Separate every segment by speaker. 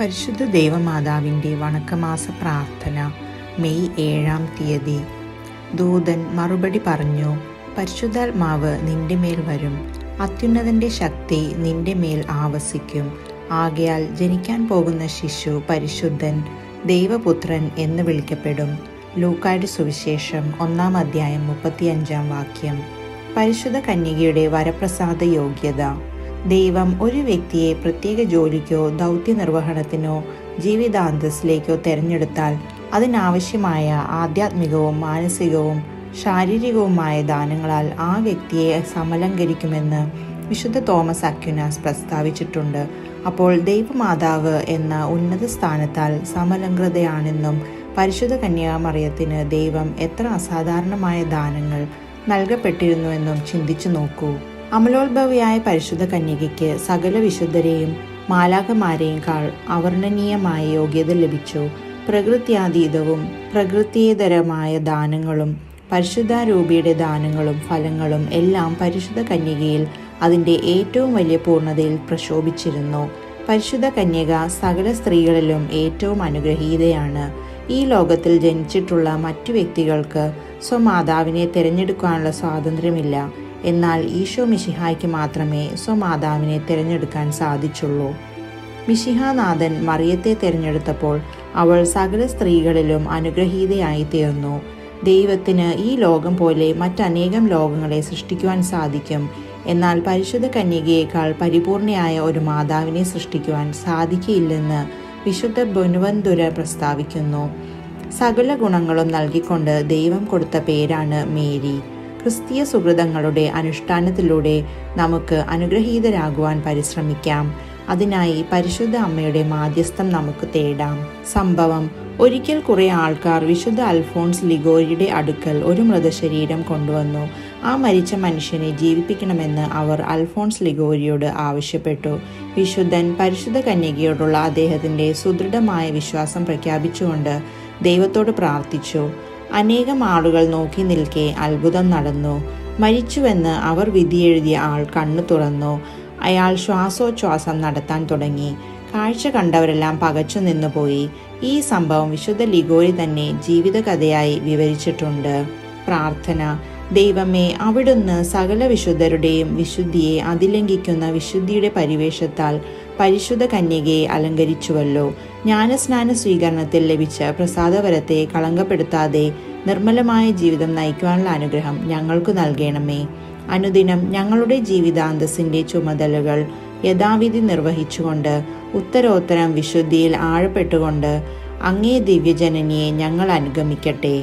Speaker 1: പരിശുദ്ധ ദേവമാതാവിൻ്റെ വണക്കമാസ പ്രാർത്ഥന മെയ് 7-ാം തീയതി. ദൂതൻ മറുപടി പറഞ്ഞു, പരിശുദ്ധാത്മാവ് നിന്റെ മേൽ വരും, അത്യുന്നതൻ്റെ ശക്തി നിന്റെ മേൽ ആവസിക്കും. ആകയാൽ ജനിക്കാൻ പോകുന്ന ശിശു പരിശുദ്ധൻ, ദൈവപുത്രൻ എന്ന് വിളിക്കപ്പെടും. ലൂക്കായുടെ സുവിശേഷം 1-ാം അധ്യായം 35-ാം വാക്യം. പരിശുദ്ധ കന്യകയുടെ വരപ്രസാദ യോഗ്യത. ദൈവം ഒരു വ്യക്തിയെ പ്രത്യേക ജോലിക്കോ ദൗത്യ നിർവഹണത്തിനോ ജീവിതാന്തസ്സിലേക്കോ തിരഞ്ഞെടുത്താൽ അതിനാവശ്യമായ ആധ്യാത്മികവും മാനസികവും ശാരീരികവുമായ ദാനങ്ങളാൽ ആ വ്യക്തിയെ സമലങ്കരിക്കുമെന്ന് വിശുദ്ധ തോമസ് അക്വിനാസ് പ്രസ്താവിച്ചിട്ടുണ്ട്. അപ്പോൾ ദൈവമാതാവ് എന്ന ഉന്നത സ്ഥാനത്താൽ സമലംകൃതയാണെന്നും പരിശുദ്ധ കന്യാമറിയത്തിന് ദൈവം എത്ര അസാധാരണമായ ദാനങ്ങൾ നൽകപ്പെട്ടിരുന്നുവെന്നും ചിന്തിച്ചു നോക്കൂ. അമലോത്ഭവിയായ പരിശുദ്ധ കന്യകയ്ക്ക് സകല വിശുദ്ധരെയും മാലാഖമാരെയും അവർണ്ണനീയമായ യോഗ്യത ലഭിച്ചു. പ്രകൃത്യാതീതവും പ്രകൃത്യേതരമായ ദാനങ്ങളും പരിശുദ്ധാരൂപിയുടെ ദാനങ്ങളും ഫലങ്ങളും എല്ലാം പരിശുദ്ധ കന്യകയിൽ അതിൻ്റെ ഏറ്റവും വലിയ പൂർണ്ണതയിൽ പ്രശോഭിച്ചിരുന്നു. പരിശുദ്ധ കന്യക സകല സ്ത്രീകളിലും ഏറ്റവും അനുഗ്രഹീതയാണ്. ഈ ലോകത്തിൽ ജനിച്ചിട്ടുള്ള മറ്റു വ്യക്തികൾക്ക് സ്വമാതാവിനെ തിരഞ്ഞെടുക്കാനുള്ള സ്വാതന്ത്ര്യമില്ല. എന്നാൽ ഈശോ മിശിഹായ്ക്ക് മാത്രമേ സ്വമാതാവിനെ തിരഞ്ഞെടുക്കാൻ സാധിച്ചുള്ളൂ. മിശിഹാനാഥൻ മറിയത്തെ തിരഞ്ഞെടുത്തപ്പോൾ അവൾ സകല സ്ത്രീകളിലും അനുഗ്രഹീതയായി തീർന്നു. ദൈവത്തിന് ഈ ലോകം പോലെ മറ്റനേകം ലോകങ്ങളെ സൃഷ്ടിക്കുവാൻ സാധിക്കും. എന്നാൽ പരിശുദ്ധ കന്യകയേക്കാൾ പരിപൂർണയായ ഒരു മാതാവിനെ സൃഷ്ടിക്കുവാൻ സാധിക്കില്ലെന്ന് വിശുദ്ധ ബൊനവന്തുര പ്രസ്താവിക്കുന്നു. സകല ഗുണങ്ങളും നൽകിക്കൊണ്ട് ദൈവം കൊടുത്ത പേരാണ് മേരി. ക്രിസ്തീയ സുഹൃതങ്ങളുടെ അനുഷ്ഠാനത്തിലൂടെ നമുക്ക് അനുഗ്രഹീതരാകുവാൻ പരിശ്രമിക്കാം. അതിനായി പരിശുദ്ധ അമ്മയുടെ മാധ്യസ്ഥം നമുക്ക് തേടാം. സംഭവം: ഒരിക്കൽ കുറെ ആൾക്കാർ വിശുദ്ധ അൽഫോൺസ് ലിഗോരിയുടെ അടുക്കൽ ഒരു മൃതശരീരം കൊണ്ടുവന്നു. ആ മരിച്ച മനുഷ്യനെ ജീവിപ്പിക്കണമെന്ന് അവർ അൽഫോൺസ് ലിഗോരിയോട് ആവശ്യപ്പെട്ടു. വിശുദ്ധൻ പരിശുദ്ധ കന്യകയോടുള്ള അദ്ദേഹത്തിൻ്റെ സുദൃഢമായ വിശ്വാസം പ്രഖ്യാപിച്ചുകൊണ്ട് ദൈവത്തോട് പ്രാർത്ഥിച്ചു. അനേകം ആളുകൾ നോക്കി നിൽക്കെ അത്ഭുതം നടന്നു. മരിച്ചുവെന്ന് അവർ വിധിയെഴുതിയ ആൾ കണ്ണു തുറന്നു. അയാൾ ശ്വാസോച്ഛ്വാസം നടത്താൻ തുടങ്ങി. കാഴ്ച കണ്ടവരെല്ലാം പകച്ചു നിന്നുപോയി. ഈ സംഭവം വിശുദ്ധ ലിഗോരി തന്നെ ജീവിതകഥയായി വിവരിച്ചിട്ടുണ്ട്. പ്രാർത്ഥന: ദൈവമേ, അവിടുന്ന് സകല വിശുദ്ധരുടെയും വിശുദ്ധിയെ അതിലംഘിക്കുന്ന വിശുദ്ധിയുടെ പരിവേഷത്താൽ പരിശുദ്ധ കന്യകയെ അലങ്കരിച്ചുവല്ലോ. ജ്ഞാനസ്നാന സ്വീകരണത്തിൽ ലഭിച്ച പ്രസാദവരത്തെ കളങ്കപ്പെടുത്താതെ നിർമ്മലമായ ജീവിതം നയിക്കുവാനുള്ള അനുഗ്രഹം ഞങ്ങൾക്ക് നൽകണമേ. അനുദിനം ഞങ്ങളുടെ ജീവിതാന്തസ്സിൻ്റെ ചുമതലകൾ യഥാവിധി നിർവഹിച്ചുകൊണ്ട് ഉത്തരോത്തരം വിശുദ്ധിയിൽ ആഴപ്പെട്ടുകൊണ്ട് അങ്ങേ ദിവ്യജനനിയെ ഞങ്ങൾ അനുഗമിക്കട്ടെ.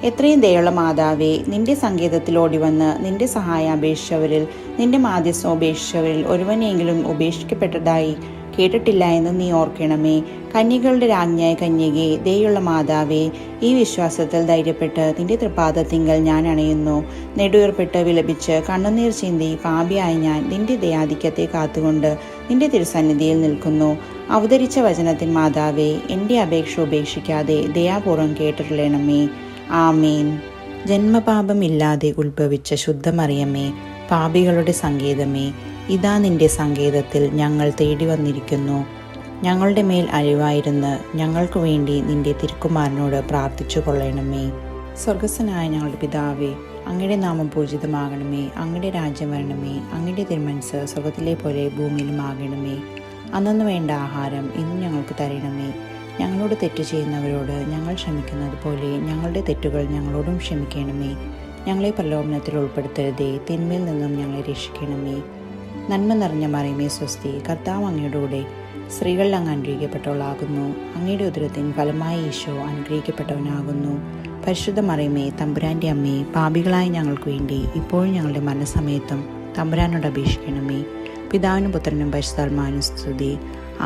Speaker 1: എത്രയും ദയുള്ള മാതാവേ, നിന്റെ സങ്കേതത്തിൽ ഓടിവന്ന് നിന്റെ സഹായം അപേക്ഷിച്ചവരിൽ, നിന്റെ മാധ്യസ്ഥം ഉപേക്ഷിച്ചവരിൽ ഒരുവനെങ്കിലും ഉപേക്ഷിക്കപ്പെട്ടതായി കേട്ടിട്ടില്ല എന്ന് നീ ഓർക്കണമേ. കന്യകളുടെ രാജ്ഞിയായ കന്യകേ, ദയുള്ള മാതാവേ, ഈ വിശ്വാസത്തിൽ ധൈര്യപ്പെട്ട് നിന്റെ തൃപാദത്തിങ്കൽ ഞാൻ അണയുന്നു. നെടുവേർപ്പെട്ട് വിലപിച്ച് കണ്ണുനീർ ചിന്തി പാപിയായ ഞാൻ നിന്റെ ദയാധിക്യത്തെ കാത്തുകൊണ്ട് നിന്റെ തിരുസന്നിധിയിൽ നിൽക്കുന്നു. അവതരിച്ച വചനത്തിൻ മാതാവേ, എൻ്റെ അപേക്ഷ ഉപേക്ഷിക്കാതെ ദയാപൂർവം കേട്ടിട്ടുള്ളണമേ. ആമേൻ. ജന്മപാപമില്ലാതെ ഉത്ഭവിച്ച ശുദ്ധമറിയമേ, പാപികളുടെ സങ്കേതമേ, ഇതാ നിന്റെ സങ്കേതത്തിൽ ഞങ്ങൾ തേടി വന്നിരിക്കുന്നു. ഞങ്ങളുടെ മേൽ അഴിവായിരുന്ന് ഞങ്ങൾക്ക് വേണ്ടി നിന്റെ തിരുക്കുമാരനോട് പ്രാർത്ഥിച്ചു കൊള്ളണമേ. സ്വർഗസ്ഥനായ ഞങ്ങളുടെ പിതാവേ, അങ്ങയുടെ നാമം പൂജിതമാകണമേ. അങ്ങയുടെ രാജ്യം വരണമേ. അങ്ങയുടെ തിരുമനസ്സ് സ്വർഗത്തിലെ പോലെ ഭൂമിയിലും ആകണമേ. അന്നു വേണ്ട ആഹാരം ഇന്ന് ഞങ്ങൾക്ക് തരണമേ. ഞങ്ങളോട് തെറ്റ് ചെയ്യുന്നവരോട് ഞങ്ങൾ ക്ഷമിക്കുന്നത് പോലെ ഞങ്ങളുടെ തെറ്റുകൾ ഞങ്ങളോടും ക്ഷമിക്കണമേ. ഞങ്ങളെ പ്രലോഭനത്തിൽ ഉൾപ്പെടുത്തരുതേ, തിന്മയിൽ നിന്നും ഞങ്ങളെ രക്ഷിക്കണമേ. നന്മ നിറഞ്ഞ മറിയമേ സ്വസ്തി, കർത്താവ് അങ്ങയുടെ കൂടെ സ്ത്രീകളിൽ അങ്ങ് അനുഗ്രഹിക്കപ്പെട്ടവളാകുന്നു. അങ്ങയുടെ ഉദരത്തിൻ ഫലമായി ഈശോ അനുഗ്രഹിക്കപ്പെട്ടവനാകുന്നു. പരിശുദ്ധ മറിയമേ, തമ്പുരാൻ്റെ അമ്മേ, പാപികളായ ഞങ്ങൾക്ക് വേണ്ടി ഇപ്പോഴും ഞങ്ങളുടെ മരണസമയത്തും തമ്പുരാനോട് അപേക്ഷിക്കണമേ. പിതാവിനും പുത്രനും പരിശുദ്ധാത്മാവിനും സ്തുതി,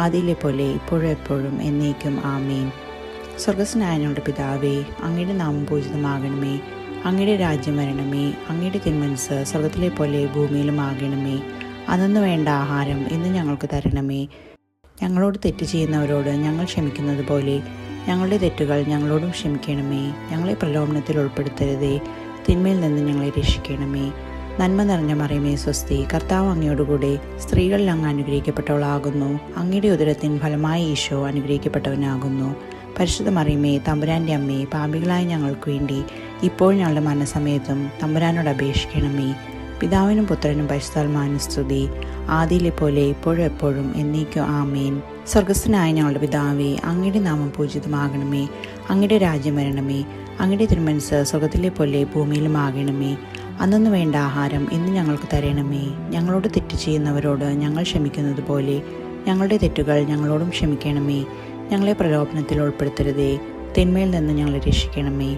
Speaker 1: ആദിയിലെ പോലെ ഇപ്പോഴും എപ്പോഴും എന്നേക്കും ആമേൻ. സ്വർഗസ്ഥനായ ഞങ്ങളുടെ പിതാവേ, അങ്ങയുടെ നാമം പൂജിതമാകണമേ. അങ്ങയുടെ രാജ്യം വരണമേ. അങ്ങയുടെ തിരുമനസ്സ് സ്വർഗത്തിലെ പോലെ ഭൂമിയിലും ആകണമേ. അന്നു വേണ്ട ആഹാരം ഇന്ന് ഞങ്ങൾക്ക് തരണമേ. ഞങ്ങളോട് തെറ്റ് ചെയ്യുന്നവരോട് ഞങ്ങൾ ക്ഷമിക്കുന്നത് പോലെ ഞങ്ങളുടെ തെറ്റുകൾ ഞങ്ങളോടും ക്ഷമിക്കണമേ. ഞങ്ങളെ പ്രലോഭനത്തിൽ ഉൾപ്പെടുത്തരുതേ, തിന്മയിൽ നിന്ന് ഞങ്ങളെ രക്ഷിക്കണമേ. നന്മ നിറഞ്ഞ മറിയമേ സ്വസ്തി, കർത്താവ് അങ്ങയോടുകൂടെ സ്ത്രീകളിൽ അങ്ങ് അനുഗ്രഹിക്കപ്പെട്ടവളാകുന്നു. അങ്ങയുടെ ഉദരത്തിൻ ഫലമായി ഈശോ അനുഗ്രഹിക്കപ്പെട്ടവനാകുന്നു. പരിശുദ്ധ മറിയമേ, തമ്പുരാൻ്റെ അമ്മേ, പാപികളായ ഞങ്ങൾക്ക് വേണ്ടി ഇപ്പോൾ ഞങ്ങളുടെ മരണസമയത്തും തമ്പുരാനോട് അപേക്ഷിക്കണമേ. പിതാവിനും പുത്രനും പരിശുദ്ധാത്മാവിനും സ്തുതി, ആദിയിലെ പോലെ ഇപ്പോഴും എപ്പോഴും എന്നേക്കും ആമേൻ. സ്വർഗസ്ഥനായ ഞങ്ങളുടെ പിതാവേ, അങ്ങയുടെ നാമം പൂജിതമാകണമേ. അങ്ങയുടെ രാജ്യം വരണമേ. അങ്ങയുടെ തിരുമനസ്സ് സ്വർഗത്തിലെ പോലെ ഭൂമിയിലും ആകണമേ. അന്നു വേണ്ട ആഹാരം ഇന്ന് ഞങ്ങൾക്ക് തരണമേ. ഞങ്ങളോട് തെറ്റ് ചെയ്യുന്നവരോട് ഞങ്ങൾ ക്ഷമിക്കുന്നത് പോലെ ഞങ്ങളുടെ തെറ്റുകൾ ഞങ്ങളോടും ക്ഷമിക്കണമേ. ഞങ്ങളെ പ്രലോഭനത്തിൽ ഉൾപ്പെടുത്തരുതേ, തിന്മയിൽ നിന്ന് ഞങ്ങളെ രക്ഷിക്കണമേ.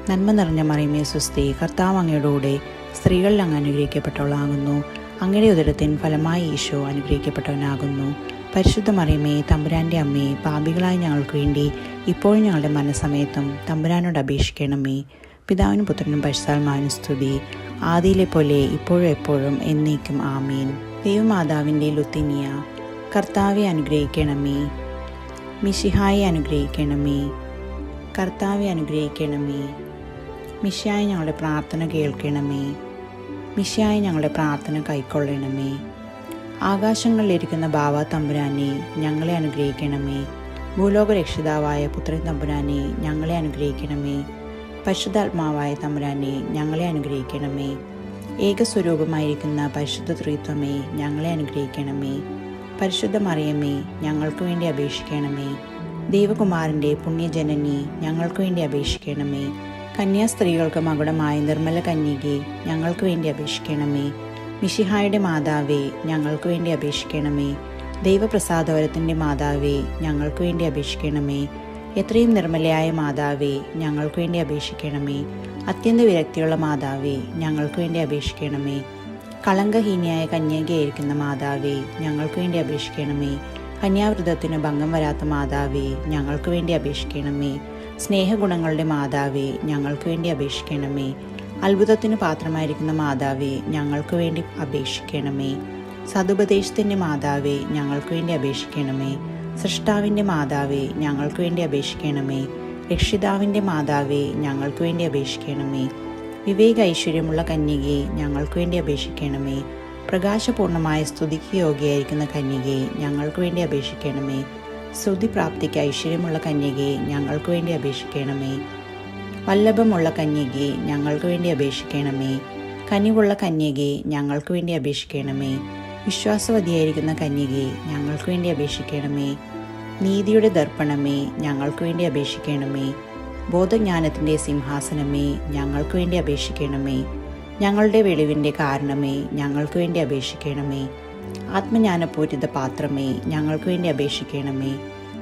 Speaker 1: നന്മ നിറഞ്ഞ മറിയമേ സ്വസ്തി, കർത്താവ് അങ്ങയോടുകൂടെ സ്ത്രീകളിൽ അങ്ങ് അനുഗ്രഹിക്കപ്പെട്ടവളാകുന്നു. അങ്ങയുടെ ഉദരത്തിൻ ഫലമായി ഈശോ അനുഗ്രഹിക്കപ്പെട്ടവനാകുന്നു. പരിശുദ്ധ മറിയമേ, തമ്പുരാൻ്റെ അമ്മേ, പാപികളായ ഞങ്ങൾക്ക് വേണ്ടി ഇപ്പോഴും ഞങ്ങളുടെ മരണസമയത്തും തമ്പുരാനോട് അപേക്ഷിക്കണമേ. പിതാവിനും പുത്രനും പരിശുദ്ധാത്മാവിനും സ്തുതി, ആദിയിലെ പോലെ ഇപ്പോഴും എപ്പോഴും എന്നേക്കും ആമേൻ. ദൈവമാതാവിൻ്റെ ലുത്തിനിയ, കർത്താവെ അനുഗ്രഹിക്കണമേ. മിശിഹായെ അനുഗ്രഹിക്കണമേ. കർത്താവെ അനുഗ്രഹിക്കണമേ. മിശിഹായ ഞങ്ങളുടെ പ്രാർത്ഥന കേൾക്കണമേ. മിശിഹായ ഞങ്ങളുടെ പ്രാർത്ഥന കൈക്കൊള്ളണമേ. ആകാശങ്ങളിലിരിക്കുന്ന ബാവ തമ്പുരാനെ ഞങ്ങളെ അനുഗ്രഹിക്കണമേ. ഭൂലോക രക്ഷിതാവായ പുത്രൻ തമ്പുരാനെ ഞങ്ങളെ അനുഗ്രഹിക്കണമേ. പരിശുദ്ധാത്മാവായ തമ്പുരാനെ ഞങ്ങളെ അനുഗ്രഹിക്കണമേ. ഏകസ്വരൂപമായിരിക്കുന്ന പരിശുദ്ധ ത്രിത്വമേ ഞങ്ങളെ അനുഗ്രഹിക്കണമേ. പരിശുദ്ധ മറിയമേ ഞങ്ങൾക്ക് വേണ്ടി അപേക്ഷിക്കണമേ. ദൈവകുമാരൻ്റെ പുണ്യജനനി ഞങ്ങൾക്ക് വേണ്ടി അപേക്ഷിക്കണമേ. കന്യാസ്ത്രീകൾക്ക് മകുടമായ നിർമ്മല കന്യകെ ഞങ്ങൾക്ക് വേണ്ടി അപേക്ഷിക്കണമേ. മിശിഹായുടെ മാതാവേ ഞങ്ങൾക്ക് വേണ്ടി അപേക്ഷിക്കണമേ. ദൈവപ്രസാദവരത്തിൻ്റെ മാതാവേ ഞങ്ങൾക്ക് വേണ്ടി അപേക്ഷിക്കണമേ. എത്രയും നിർമ്മലയായ മാതാവേ ഞങ്ങൾക്ക് വേണ്ടി അപേക്ഷിക്കണമേ. അത്യന്ത വിരക്തിയുള്ള മാതാവേ ഞങ്ങൾക്ക് വേണ്ടി അപേക്ഷിക്കണമേ. കളങ്കഹീനിയായ കന്യകയായിരിക്കുന്ന മാതാവേ ഞങ്ങൾക്ക് വേണ്ടി അപേക്ഷിക്കണമേ. കന്യാവ്രതത്തിന് ഭംഗം വരാത്ത മാതാവേ ഞങ്ങൾക്ക് വേണ്ടി അപേക്ഷിക്കണമേ. സ്നേഹഗുണങ്ങളുടെ മാതാവേ ഞങ്ങൾക്ക് വേണ്ടി അപേക്ഷിക്കണമേ. അത്ഭുതത്തിന് പാത്രമായിരിക്കുന്ന മാതാവേ ഞങ്ങൾക്ക് വേണ്ടി അപേക്ഷിക്കണമേ. സതുപദേശത്തിൻ്റെ മാതാവേ ഞങ്ങൾക്ക് വേണ്ടി അപേക്ഷിക്കണമേ. സൃഷ്ടാവിൻ്റെ മാതാവേ ഞങ്ങൾക്ക് വേണ്ടി അപേക്ഷിക്കണമേ. രക്ഷിതാവിൻ്റെ മാതാവേ ഞങ്ങൾക്ക് വേണ്ടി അപേക്ഷിക്കണമേ. വിവേക ഐശ്വര്യമുള്ള കന്യകയെ ഞങ്ങൾക്ക് വേണ്ടി അപേക്ഷിക്കണമേ. പ്രകാശപൂർണമായ സ്തുതിക്ക് യോഗ്യയായിരിക്കുന്ന കന്യകയെ ഞങ്ങൾക്ക് വേണ്ടി അപേക്ഷിക്കണമേ. സ്തുതിപ്രാപ്തിക്ക് ഐശ്വര്യമുള്ള കന്യകയെ ഞങ്ങൾക്ക് വേണ്ടി അപേക്ഷിക്കണമേ. വല്ലഭമുള്ള കന്യകയെ ഞങ്ങൾക്ക് വേണ്ടി അപേക്ഷിക്കണമേ. കനിവുള്ള കന്യകയെ ഞങ്ങൾക്ക് വേണ്ടി അപേക്ഷിക്കണമേ. വിശ്വാസവതിയായിരിക്കുന്ന കന്യകയെ ഞങ്ങൾക്ക് വേണ്ടി അപേക്ഷിക്കണമേ. നീതിയുടെ ദർപ്പണമേ ഞങ്ങൾക്ക് വേണ്ടി അപേക്ഷിക്കണമേ. ബോധജ്ഞാനത്തിൻ്റെ സിംഹാസനമേ ഞങ്ങൾക്ക് വേണ്ടി അപേക്ഷിക്കണമേ. ഞങ്ങളുടെ വെളിവിൻ്റെ കാരണമേ ഞങ്ങൾക്ക് വേണ്ടി അപേക്ഷിക്കണമേ. ആത്മജ്ഞാനപൂരിത പാത്രമേ ഞങ്ങൾക്ക് വേണ്ടി അപേക്ഷിക്കണമേ.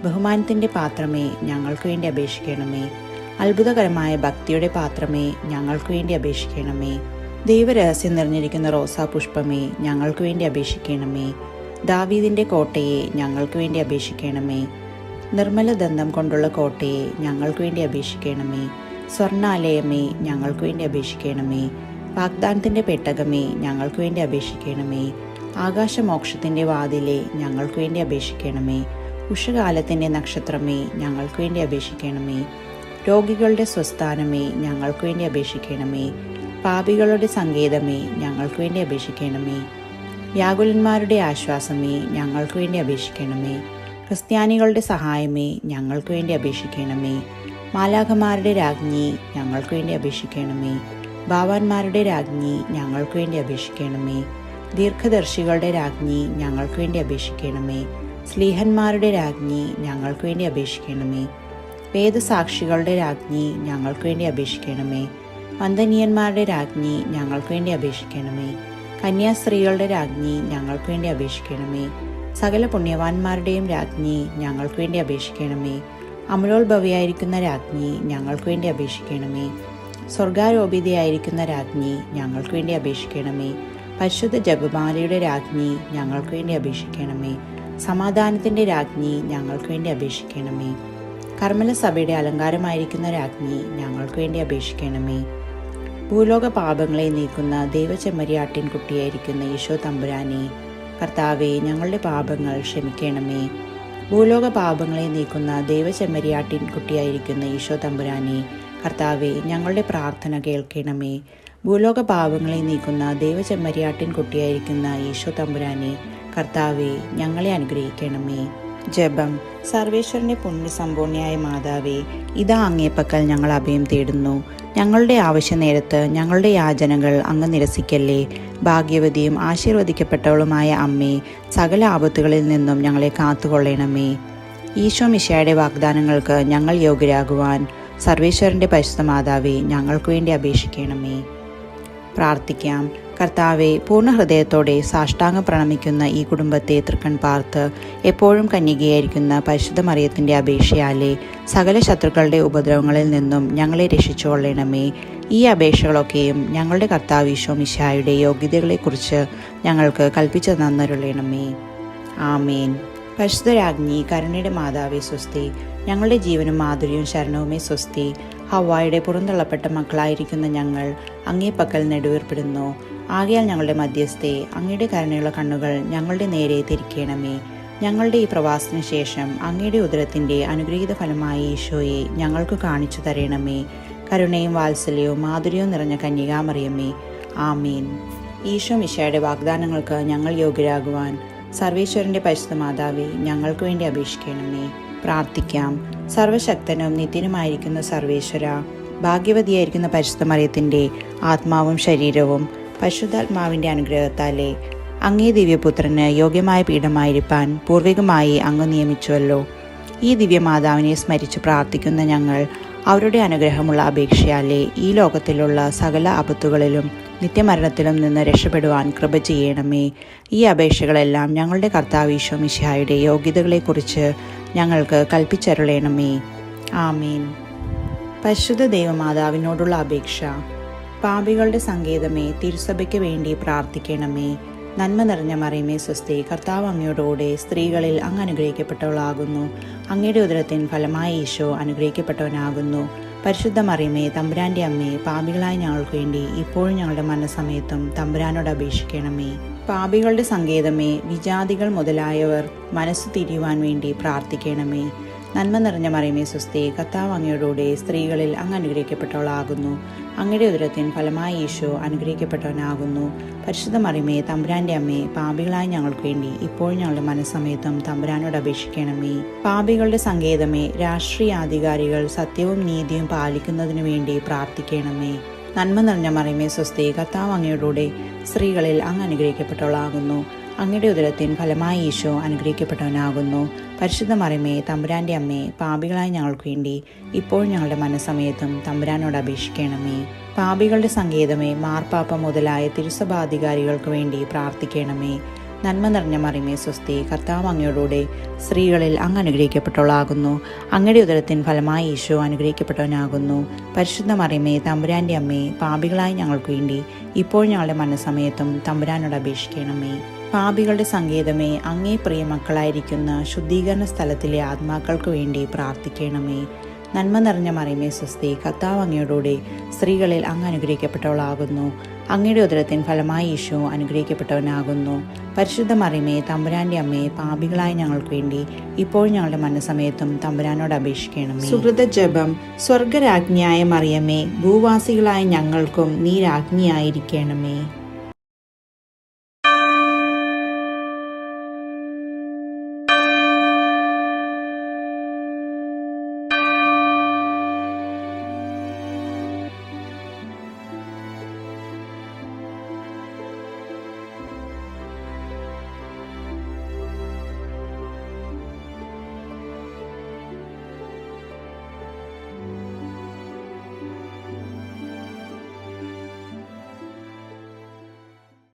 Speaker 1: ബഹുമാനത്തിൻ്റെ പാത്രമേ ഞങ്ങൾക്ക് വേണ്ടി അപേക്ഷിക്കണമേ. അത്ഭുതകരമായ ഭക്തിയുടെ പാത്രമേ ഞങ്ങൾക്ക് വേണ്ടി അപേക്ഷിക്കണമേ. ദൈവരഹസ്യം നിറഞ്ഞിരിക്കുന്ന റോസാപുഷ്പമേ ഞങ്ങൾക്ക് വേണ്ടി അപേക്ഷിക്കണമേ. ദാവീദിൻ്റെ കോട്ടയെ ഞങ്ങൾക്ക് വേണ്ടി അപേക്ഷിക്കണമേ. നിർമ്മല ദന്തം കൊണ്ടുള്ള കോട്ടയെ ഞങ്ങൾക്ക് വേണ്ടി അപേക്ഷിക്കണമേ. സ്വർണാലയമേ ഞങ്ങൾക്ക് വേണ്ടി അപേക്ഷിക്കണമേ. വാഗ്ദാനത്തിൻ്റെ പെട്ടകമേ ഞങ്ങൾക്ക് വേണ്ടി അപേക്ഷിക്കണമേ. ആകാശമോക്ഷത്തിൻ്റെ വാതിലെ ഞങ്ങൾക്ക് വേണ്ടി അപേക്ഷിക്കണമേ. ഉഷകാലത്തിൻ്റെ നക്ഷത്രമേ ഞങ്ങൾക്ക് വേണ്ടി അപേക്ഷിക്കണമേ. രോഗികളുടെ സ്വസ്ഥാനമേ ഞങ്ങൾക്ക് വേണ്ടി അപേക്ഷിക്കണമേ. പാപികളുടെ സങ്കേതമേ ഞങ്ങൾക്ക് വേണ്ടി അപേക്ഷിക്കണമേ. വ്യാകുലന്മാരുടെ ആശ്വാസമേ ഞങ്ങൾക്ക് വേണ്ടി അപേക്ഷിക്കണമേ. ക്രിസ്ത്യാനികളുടെ സഹായമേ ഞങ്ങൾക്ക് വേണ്ടി അപേക്ഷിക്കണമേ. മാലാഖമാരുടെ രാജ്ഞി ഞങ്ങൾക്ക് വേണ്ടി അപേക്ഷിക്കണമേ. ഭാവാന്മാരുടെ രാജ്ഞി ഞങ്ങൾക്ക് വേണ്ടി അപേക്ഷിക്കണമേ. ദീർഘദർശികളുടെ രാജ്ഞി ഞങ്ങൾക്ക് വേണ്ടി അപേക്ഷിക്കണമേ. സ്ലീഹന്മാരുടെ രാജ്ഞി ഞങ്ങൾക്ക് വേണ്ടി അപേക്ഷിക്കണമേ. വേദസാക്ഷികളുടെ രാജ്ഞി ഞങ്ങൾക്ക് വേണ്ടി അപേക്ഷിക്കണമേ. വന്ദനീയന്മാരുടെ രാജ്ഞി ഞങ്ങൾക്ക് വേണ്ടി അപേക്ഷിക്കണമേ. കന്യാസ്ത്രീകളുടെ രാജ്ഞി ഞങ്ങൾക്ക് വേണ്ടി അപേക്ഷിക്കണമേ. സകല പുണ്യവാന്മാരുടെയും രാജ്ഞി ഞങ്ങൾക്ക് വേണ്ടി അപേക്ഷിക്കണമേ. അമലോത്ഭവയായിരിക്കുന്ന രാജ്ഞി ഞങ്ങൾക്ക് വേണ്ടി അപേക്ഷിക്കണമേ. സ്വർഗാരോപിതയായിരിക്കുന്ന രാജ്ഞി ഞങ്ങൾക്ക് വേണ്ടി അപേക്ഷിക്കണമേ. പരിശുദ്ധ ജപമാലയുടെ രാജ്ഞി ഞങ്ങൾക്ക് വേണ്ടി അപേക്ഷിക്കണമേ. സമാധാനത്തിൻ്റെ രാജ്ഞി ഞങ്ങൾക്ക് വേണ്ടി അപേക്ഷിക്കണമേ. കർമ്മല സഭയുടെ അലങ്കാരമായിരിക്കുന്ന രാജ്ഞി ഞങ്ങൾക്ക് വേണ്ടി അപേക്ഷിക്കണമേ. ഭൂലോക പാപങ്ങളെ നീക്കുന്ന ദൈവചെമ്മരിയാട്ടിൻ കുട്ടിയായിരിക്കുന്ന ഈശോ തമ്പുരാനെ, കർത്താവെ ഞങ്ങളുടെ പാപങ്ങൾ ക്ഷമിക്കണമേ. ഭൂലോക പാപങ്ങളെ നീക്കുന്ന ദൈവചെമ്മരിയാട്ടിൻ കുട്ടിയായിരിക്കുന്ന ഈശോ തമ്പുരാനെ, കർത്താവെ ഞങ്ങളുടെ പ്രാർത്ഥന കേൾക്കണമേ. ഭൂലോക പാപങ്ങളെ നീക്കുന്ന ദൈവചെമ്മരിയാട്ടിൻ കുട്ടിയായിരിക്കുന്ന ഈശോ തമ്പുരാനെ, കർത്താവെ, ഞങ്ങളെ അനുഗ്രഹിക്കണമേ. ജപം. സർവേശ്വരന്റെ പുണ്യസമ്പൂർണയായ മാതാവേ, ഇതാ അങ്ങേപ്പക്കൽ ഞങ്ങൾ അഭയം തേടുന്നു. ഞങ്ങളുടെ ആവശ്യ നേരത്ത് ഞങ്ങളുടെ യാചനകൾ അങ്ങ് നിരസിക്കല്ലേ. ഭാഗ്യവതിയും ആശീർവദിക്കപ്പെട്ടവളുമായ അമ്മേ, സകല ആപത്തുകളിൽ നിന്നും ഞങ്ങളെ കാത്തുകൊള്ളണമേ. ഈശോ മിശിഹായുടെ വാഗ്ദാനങ്ങൾക്ക് ഞങ്ങൾ യോഗ്യരാകുവാൻ സർവേശ്വരന്റെ പരിശുദ്ധ മാതാവേ, ഞങ്ങൾക്ക് വേണ്ടി അപേക്ഷിക്കണമേ. പ്രാർത്ഥിക്കാം. കർത്താവെ, പൂർണ്ണ ഹൃദയത്തോടെ സാഷ്ടാംഗം പ്രണമിക്കുന്ന ഈ കുടുംബത്തെ തൃക്കൺ പാർത്ത് എപ്പോഴും കന്യകയായിരിക്കുന്ന പരിശുദ്ധ മറിയത്തിൻ്റെ അപേക്ഷയാലെ സകല ശത്രുക്കളുടെ ഉപദ്രവങ്ങളിൽ നിന്നും ഞങ്ങളെ രക്ഷിച്ചുകൊള്ളണമേ. ഈ അപേക്ഷകളൊക്കെയും ഞങ്ങളുടെ കർത്താവ് ഈശോ മിശിഹായുടെ യോഗ്യതകളെക്കുറിച്ച് ഞങ്ങൾക്ക് കൽപ്പിച്ചു തന്നരുളണമേ. ആമേൻ. പരിശുദ്ധ രാജ്ഞി, കരുണയുടെ മാതാവേ സ്വസ്തി. ഞങ്ങളുടെ ജീവനും മാധുര്യവും ശരണവുമേ സ്വസ്തി. ഹവ്വായുടെ പുറന്തള്ളപ്പെട്ട മക്കളായിരിക്കുന്ന ഞങ്ങൾ അങ്ങേ പക്കൽ നെടുവേർപ്പെടുന്നു. ആകയാൽ ഞങ്ങളുടെ മധ്യസ്ഥെ, അങ്ങയുടെ കരുണയുള്ള കണ്ണുകൾ ഞങ്ങളുടെ നേരെ തിരിക്കണമേ. ഞങ്ങളുടെ ഈ പ്രവാസത്തിന് ശേഷം അങ്ങയുടെ ഉദരത്തിൻ്റെ അനുഗ്രഹീത ഫലമായ ഈശോയെ ഞങ്ങൾക്ക് കാണിച്ചു തരണമേ. കരുണയും വാത്സല്യവും മാധുര്യവും നിറഞ്ഞ കന്യകാമറിയമേ, ആമീൻ. ഈശോ മിശിഹായുടെ വാഗ്ദാനങ്ങൾക്ക് ഞങ്ങൾ യോഗ്യരാകുവാൻ സർവേശ്വരന്റെ പരിശുദ്ധ മാതാവേ, ഞങ്ങൾക്ക് വേണ്ടി അപേക്ഷിക്കണമേ. പ്രാർത്ഥിക്കാം. സർവശക്തനും നിത്യനുമായിരിക്കുന്ന സർവേശ്വര, ഭാഗ്യവതിയായിരിക്കുന്ന പരിശുദ്ധ മറിയത്തിൻ്റെ ആത്മാവും ശരീരവും പരിശുദ്ധാത്മാവിൻ്റെ അനുഗ്രഹത്താലെ അങ്ങേ ദിവ്യപുത്രന് യോഗ്യമായ പീഠമായിരിക്കാൻ പൂർവികമായി അങ്ങ് നിയമിച്ചുവല്ലോ. ഈ ദിവ്യമാതാവിനെ സ്മരിച്ച് പ്രാർത്ഥിക്കുന്ന ഞങ്ങൾ അവരുടെ അനുഗ്രഹമുള്ള അപേക്ഷയാലെ ഈ ലോകത്തിലുള്ള സകല ആപത്തുകളിലും നിത്യമരണത്തിലും നിന്ന് രക്ഷപ്പെടുവാൻ കൃപ ചെയ്യണമേ. ഈ അപേക്ഷകളെല്ലാം ഞങ്ങളുടെ കർത്താവ് ഈശോ മിശിഹായുടെ യോഗ്യതകളെക്കുറിച്ച് ഞങ്ങൾക്ക് കൽപ്പിച്ചരുളണമേ. ആമീൻ. പരിശുദ്ധ ദൈവമാതാവിനോടുള്ള അപേക്ഷ. പാപികളുടെ സങ്കേതമേ, തിരുസഭയ്ക്ക് വേണ്ടി പ്രാർത്ഥിക്കണമേ. നന്മ നിറഞ്ഞ മറിയമേ സ്വസ്തി. കർത്താവ് അങ്ങയോടുകൂടെ സ്ത്രീകളിൽ അങ്ങ് അനുഗ്രഹിക്കപ്പെട്ടവളാകുന്നു. അങ്ങയുടെ ഉദരത്തിൻ ഫലമായ ഈശോ അനുഗ്രഹിക്കപ്പെട്ടവനാകുന്നു. പരിശുദ്ധ മറിയമേ, തമ്പുരാൻ്റെ അമ്മേ, പാപികളായ ഞങ്ങൾക്ക് വേണ്ടി ഇപ്പോഴും ഞങ്ങളുടെ മരണസമയത്തും തമ്പുരാനോട് അപേക്ഷിക്കണമേ. പാപികളുടെ സങ്കേതമേ, വിജാതികൾ മുതലായവർ മനസ്സു തിരിയുവാൻ വേണ്ടി പ്രാർത്ഥിക്കണമേ. നന്മ നിറഞ്ഞ മറിയമേ സ്വസ്തി. കർത്താവ് അങ്ങയോടുകൂടെ സ്ത്രീകളിൽ അങ്ങ് അനുഗ്രഹിക്കപ്പെട്ടവളാകുന്നു. അങ്ങയുടെ ഉദരത്തിൻ ഫലമായ ഈശോ അനുഗ്രഹിക്കപ്പെട്ടവനാകുന്നു. പരിശുദ്ധ മറിയമേ, തമ്പുരാൻ്റെ അമ്മേ, പാപികളായ ഞങ്ങൾക്ക് വേണ്ടി ഇപ്പോഴും ഞങ്ങളുടെ മനസ്സമയത്തും തമ്പുരാനോട് അപേക്ഷിക്കണമേ. പാപികളുടെ സങ്കേതമേ, രാഷ്ട്രീയാധികാരികൾ സത്യവും നീതിയും പാലിക്കുന്നതിനു വേണ്ടി പ്രാർത്ഥിക്കണമേ. നന്മ നിറഞ്ഞ മറിയമേ സ്വസ്തി. കർത്താവ് അങ്ങയോടുകൂടെ സ്ത്രീകളിൽ അങ്ങ് അനുഗ്രഹിക്കപ്പെട്ടവളാകുന്നു. അങ്ങയുടെ ഉദരത്തിൻ ഫലമായ ഈശോ അനുഗ്രഹിക്കപ്പെട്ടവനാകുന്നു. പരിശുദ്ധ മറിയമേ, തമ്പുരാൻ്റെ അമ്മേ, പാപികളായ ഞങ്ങൾക്ക് വേണ്ടി ഇപ്പോൾ ഞങ്ങളുടെ മനസ്സമയത്തും തമ്പുരാനോട് അപേക്ഷിക്കണമേ. പാപികളുടെ സങ്കേതമേ, മാർപ്പാപ്പ മുതലായ തിരുസഭാധികാരികൾക്ക് വേണ്ടി പ്രാർത്ഥിക്കണമേ. നന്മ നിറഞ്ഞ മറിയമേ സ്വസ്തി. കർത്താവ് അങ്ങയോടുകൂടെ സ്ത്രീകളിൽ അങ്ങ് അനുഗ്രഹിക്കപ്പെട്ടവളാകുന്നു. അങ്ങയുടെ ഉദരത്തിൻ ഫലമായ ഈശോ അനുഗ്രഹിക്കപ്പെട്ടവനാകുന്നു. പരിശുദ്ധ മറിയമേ, തമ്പുരാൻ്റെ അമ്മേ, പാപികളായ ഞങ്ങൾക്ക് വേണ്ടി ഇപ്പോൾ ഞങ്ങളുടെ മനസ്സമയത്തും തമ്പുരാനോട് അപേക്ഷിക്കണമേ. പാപികളുടെ സങ്കേതമേ, അങ്ങേ പ്രിയ മക്കളായിരിക്കുന്ന ശുദ്ധീകരണ സ്ഥലത്തിലെ ആത്മാക്കൾക്ക് വേണ്ടി പ്രാർത്ഥിക്കണമേ. നന്മ നിറഞ്ഞ മറിയമേ സ്വസ്തി. കർത്താവ് അങ്ങയോടുകൂടെ സ്ത്രീകളിൽ അങ്ങ് അനുഗ്രഹിക്കപ്പെട്ടവളാകുന്നു. അങ്ങയുടെ ഉദരത്തിൻ ഫലമായ ഈശോ അനുഗ്രഹിക്കപ്പെട്ടവനാകുന്നു. പരിശുദ്ധ മറിയമേ, തമ്പുരാൻ്റെ അമ്മേ, പാപികളായ ഞങ്ങൾക്ക് വേണ്ടി ഇപ്പോൾ ഞങ്ങളുടെ മനസ്സമയത്തും തമ്പുരാനോട് അപേക്ഷിക്കണമേ. സുഹൃത ജപം. സ്വർഗരാജ്ഞിയായ മറിയമേ, ഭൂവാസികളായ ഞങ്ങൾക്കും നീ രാജ്ഞിയായിരിക്കണമേ.